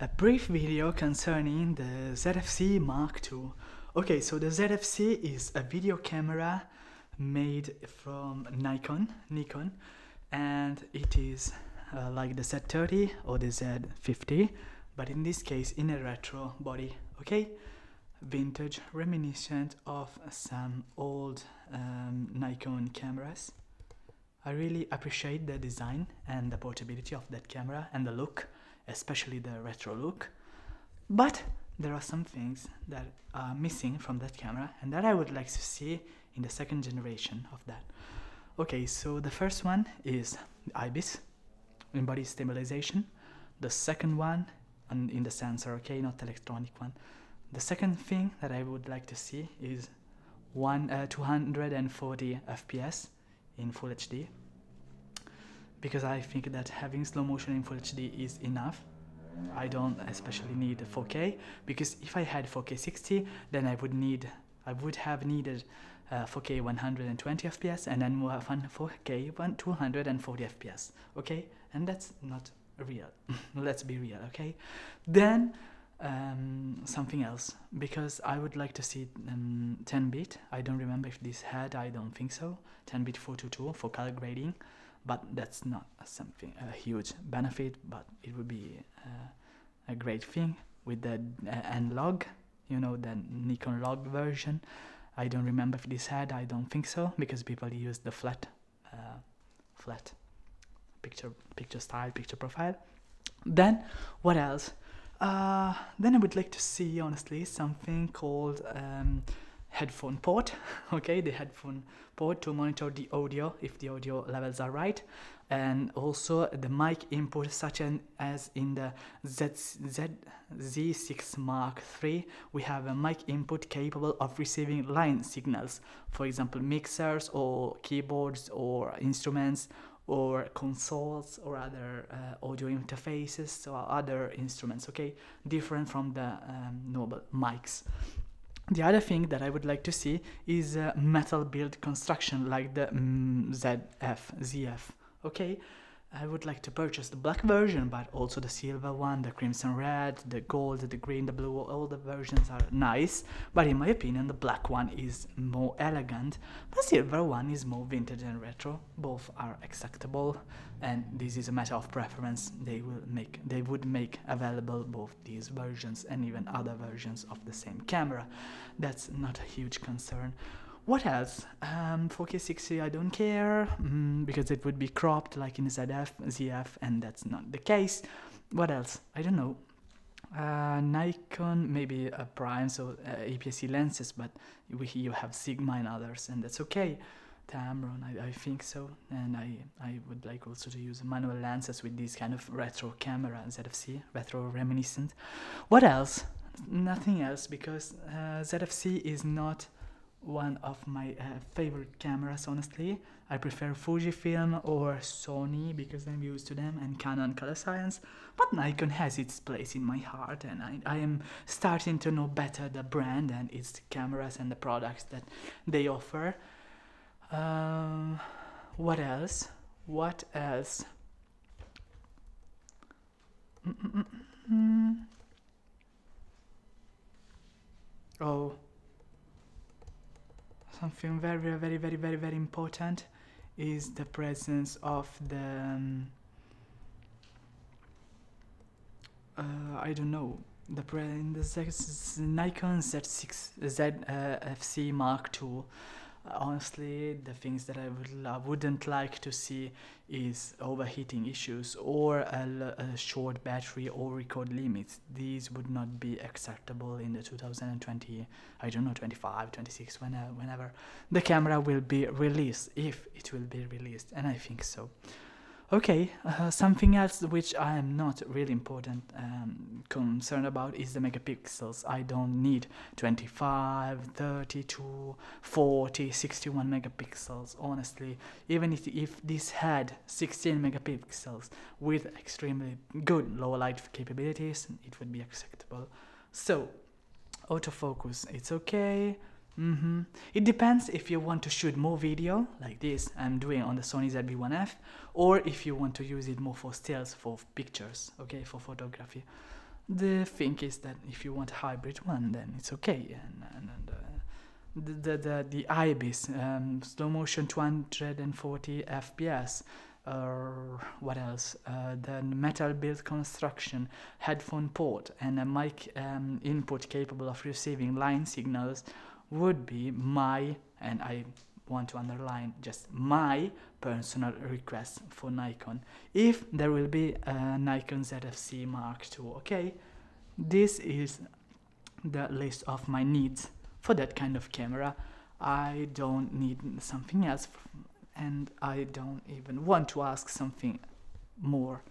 a brief video concerning the ZFC Mark II. Okay, so the ZFC is a video camera made from Nikon, and it is like the Z30 or the Z50, but in this case in a retro body, okay? Vintage, reminiscent of some old Nikon cameras. I really appreciate the design and the portability of that camera and the look, especially the retro look. But there are some things that are missing from that camera and that I would like to see in the second generation of that. Okay, so the first one is the IBIS, in body stabilization. The second one in the sensor, okay, not electronic one. The second thing that I would like to see is 240 FPS in Full HD, because I think that having slow motion in Full HD is enough. I don't especially need 4K, because if I had 4K 60, then I would have needed 4K 120 FPS and then 4K 240 FPS, okay? And that's not real. Let's be real, okay? Then something else, because I would like to see 10-bit. I don't remember if this had, I don't think so, 10-bit 422 for color grading, but that's not something a huge benefit, but it would be a great thing with the N-Log, you know, the Nikon log version. I don't remember if this had, I don't think so, because people use the flat picture style, picture profile. Then what else? Then I would like to see, honestly, something called headphone port. Okay, the headphone port to monitor the audio, if the audio levels are right, and also the mic input, such as in the Z6 Mark III, we have a mic input capable of receiving line signals, for example mixers or keyboards or instruments or consoles or other audio interfaces or other instruments, okay, different from the normal mics. The other thing that I would like to see is metal build construction, like the ZF, okay? I would like to purchase the black version, but also the silver one, the crimson red, the gold, the green, the blue. All the versions are nice, but in my opinion the black one is more elegant. The silver one is more vintage and retro. Both are acceptable, and this is a matter of preference. They would make available both these versions and even other versions of the same camera. That's not a huge concern. What else? 4K 60 I don't care, because it would be cropped like in ZF, and that's not the case. What else? I don't know. Nikon, maybe a prime, so APS-C lenses, but you have Sigma and others, and that's okay. Tamron, I think so, and I would like also to use manual lenses with this kind of retro camera, ZFC, retro reminiscent. What else? Nothing else, because ZFC is not one of my favorite cameras, honestly. I prefer Fujifilm or Sony because I'm used to them, and Canon Color Science, but Nikon has its place in my heart, and I am starting to know better the brand and its cameras and the products that they offer. What else? Oh, something very important is the presence of the I don't know, the Nikon Z6 ZFC Mark II. Honestly, the things that I wouldn't like to see is overheating issues or a short battery or record limits. These would not be acceptable in the 2020, I don't know, 25, 26, whenever the camera will be released, if it will be released, and I think so. Okay, something else which I am not really concerned about is the megapixels. I don't need 25, 32, 40, 61 megapixels, honestly. Even if this had 16 megapixels with extremely good low light capabilities, it would be acceptable. So, autofocus, it's okay. It depends if you want to shoot more video, like this I'm doing on the Sony ZV-1F, or if you want to use it more for stills, for pictures, okay, for photography. The thing is that if you want a hybrid one, then it's okay. The IBIS, slow motion 240 FPS, or what else? The metal built construction, headphone port, and a mic input capable of receiving line signals would be my, and I want to underline just my personal request for Nikon. If there will be a Nikon ZFC Mark II, okay? This is the list of my needs for that kind of camera. I don't need something else, and I don't even want to ask something more.